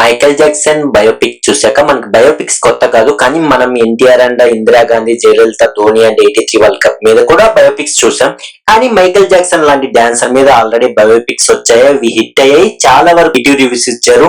Michael Jackson biopic చూసాక మనకి biopics కొత్త కాదు, కానీ మనం NTR and Indira Gandhi, Jayalalithaa, Dhoni and 83 world cup మీద కూడా బయోపిక్స్ చూసాం. కానీ మైకేల్ జాక్సన్ లాంటి డాన్సర్ మీద ఆల్రెడీ బయోపిక్స్ వచ్చాయి, అవి హిట్ అయ్యాయి, చాలా వరకు నెగిటివ్ రివ్యూస్ ఇచ్చారు.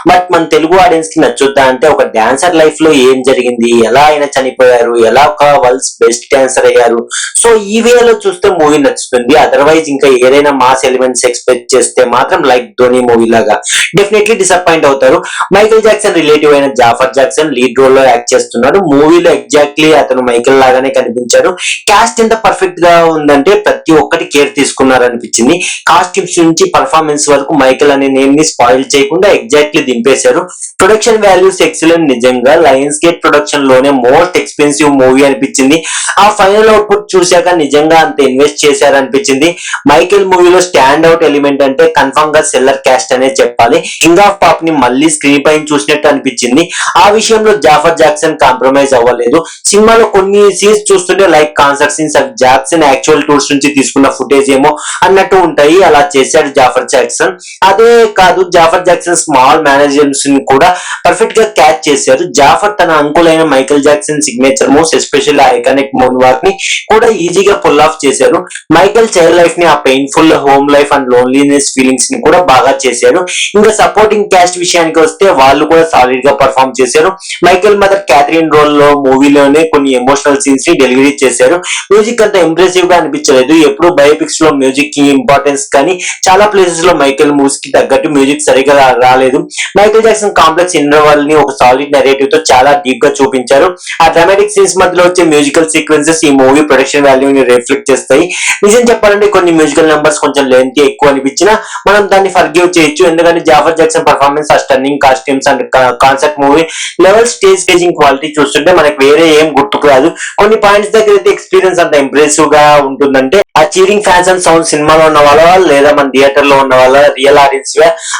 బట్ మన తెలుగు ఆడియన్స్ కి నచ్చుద్దా అంటే, ఒక డాన్సర్ లైఫ్ లో ఏం జరిగింది, ఎలా ఆయన చనిపోయారు, ఎలా ఒక వరల్డ్స్ బెస్ట్ డాన్సర్ అయ్యారు, సో ఈ వేలో చూస్తే మూవీ నచ్చుతుంది. అదర్వైజ్ ఇంకా ఏదైనా మాస్ ఎలిమెంట్స్ ఎక్స్పెక్ట్ చేస్తే మాత్రం లైక్ ధోని మూవీ లాగా డెఫినెట్లీ డిసప్పాయింట్ అవుతారు. మైకేల్ జాక్సన్ రిలేటివ్ అయిన జాఫర్ జాక్సన్ లీడ్ రోల్ లో యాక్ట్ చేస్తున్నాడు. మూవీలో ఎగ్జాక్ట్లీ అతను మైకేల్ లాగానే కనిపించాడు. కాస్ట్ ఎంత పర్ఫెక్ట్ గా ఉందంటే ప్రతి ఒక్కటి కేర్ తీసుకున్నారు అనిపించింది. కాస్ట్యూమ్స్ నుంచి పర్ఫార్మెన్స్ వరకు మైకేల్ అనే నేమ్ ని స్పాయిల్ చేయకుండా ఎగ్జాక్ట్లీ దింపేశారు. Production values excellent. నిజంగా లయన్స్ గేట్ ప్రొడక్షన్ లోనే మోస్ట్ ఎక్స్పెన్సివ్ మూవీ అనిపించింది. ఆ ఫైనల్ అవుట్పుట్ చూశాక నిజంగా అంత ఇన్వెస్ట్ చేశారనిపించింది. మైకేల్ మూవీలో స్టాండ్ అవుట్ ఎలిమెంట్ అంటే కన్ఫర్మ్ గా సెల్లర్ క్యాస్ట్ అనే చెప్పాలి. కింగ్ ఆఫ్ పాప్ ని మళ్ళీ స్క్రీన్ పైన చూసినట్టు అనిపించింది. ఆ విషయంలో జాఫర్ జాక్సన్ కాంప్రమైజ్ అవ్వలేదు. సినిమాలో కొన్ని సీన్స్ చూస్తుంటే లైక్ కాన్సర్ట్ సీన్స్ అవి జాక్సన్ యాక్చువల్ టూర్స్ నుంచి తీసుకున్న ఫుటేజ్ ఏమో అన్నట్టు ఉంటాయి. అలా చేశాడు జాఫర్ జాక్సన్. అదే కాదు, జాఫర్ జాక్సన్ స్మాల్ మేనేజర్స్ ని కూడా పర్ఫెక్ట్ గా క్యాచ్ చేశారు. జాఫర్ తన అంకుల్ అయిన Michael Jackson signature moves, especially iconic moon walk ని కూడా ఈజీగా పుల్ ఆఫ్ చేశారు. మైకేల్ చైల్డ్ లైఫ్ ని, ఆ painful home life and loneliness feelings ని కూడా బాగా చేశారు. ఇంకా సపోర్టింగ్ క్యాస్ట్ విషయానికి వస్తే వాళ్ళు కూడా సాలిడ్ గా పర్ఫామ్ చేశారు. మైకేల్ మదర్ క్యాథరిన్ రోల్ లో మూవీలోనే కొన్ని ఎమోషనల్ సీన్స్ ని డెలివరీ చేశారు. మ్యూజిక్ అంత ఇంప్రెసివ్ గా అనిపించలేదు. ఎప్పుడు బయోపిక్స్ లో మ్యూజిక్ కి ఇంపార్టెన్స్, కానీ చాలా ప్లేసెస్ లో మైకేల్ మూవ్స్ కి తగ్గట్టు మ్యూజిక్ సరిగా రాలేదు. మైకేల్ జాక్సన్ కాంప్లెక్స్ ఇంటర్వల్ ని ఒక సాలిడ్ నెరేటివ్ తో చాలా డీప్ గా చూపించారు. ఆ డ్రామాటిక్ సీన్స్ మధ్యలో వచ్చే మ్యూజికల్ సీక్వెన్సెస్ ఈ మూవీ ప్రొడక్షన్ వాల్యూని రిఫ్లెక్ట్ చేస్తాయి. నిజం చెప్పాలంటే కొన్ని మ్యూజికల్ నెంబర్స్ కొంచెం లెంత్ ఎక్కువ అనిపించినా మనం దాన్ని ఫర్గివ్ చేయొచ్చు. ఎందుకంటే జాఫర్ జాక్సన్ పర్ఫార్మెన్స్, ఆ stunning costumes and concept movie level staging quality చూస్తుంటే మనకి వేరే ఏం గుర్తుకు రాదు. కొన్ని పాయింట్స్ దగ్గర అయితే ఎక్స్పీరియన్స్ అంత ఇంప్రెసివ్ గా ఉంటుందంటే ఆ చీరింగ్ ఫ్యాన్స్ అండ్ సౌండ్ సినిమాలో ఉన్న వాళ్ళ లేదా మన థియేటర్ లో ఉన్న వాళ్ళ రియల్ ఆడియన్స్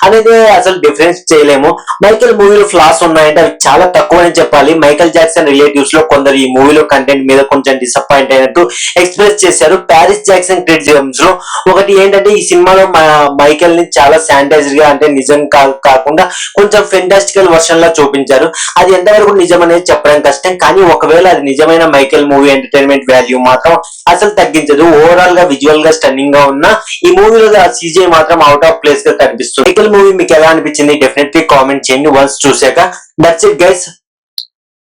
అనేది అసలు డిఫరెన్స్ చేయలేము. మైకేల్ మూవీలో ఫ్లాస్ ఉన్నాయంటే అవి చాలా తక్కువ అని చెప్పాలి. మైకేల్ జాక్సన్ రిలేటివ్స్ లో కొందరు ఈ మూవీలో కంటెంట్ మీద కొంచెం డిసప్పాయింట్ అయినట్టు ఎక్స్ప్రెస్ చేశారు. ప్యారిస్ జాక్సన్ క్రిటిసిజమ్స్ లో ఒకటి ఏంటంటే, ఈ సినిమాలో మైకేల్ ని చాలా శానిటైజర్ గా, అంటే నిజం కాకుండా కొంచెం ఫెంటాస్టికల్ వర్షన్ లా చూపించారు. అది ఎంతవరకు నిజం అనేది చెప్పడం కష్టం, కానీ ఒకవేళ అది నిజమైన మైకేల్ మూవీ ఎంటర్టైన్మెంట్ వాల్యూ మాత్రం అసలు తగ్గించదు. ఓవరాల్ గా విజువల్ గా స్టన్నింగ్ గా ఉన్న ఈ మూవీలో ఆ సీజే మాత్రం అవుట్ ఆఫ్ ప్లేస్ గా కనిపిస్తుంది. మైకేల్ మూవీ మీకు ఎలా అనిపించింది డెఫినెట్లీ కామెంట్ చేయండి వన్స్ చూసాక. That's it guys.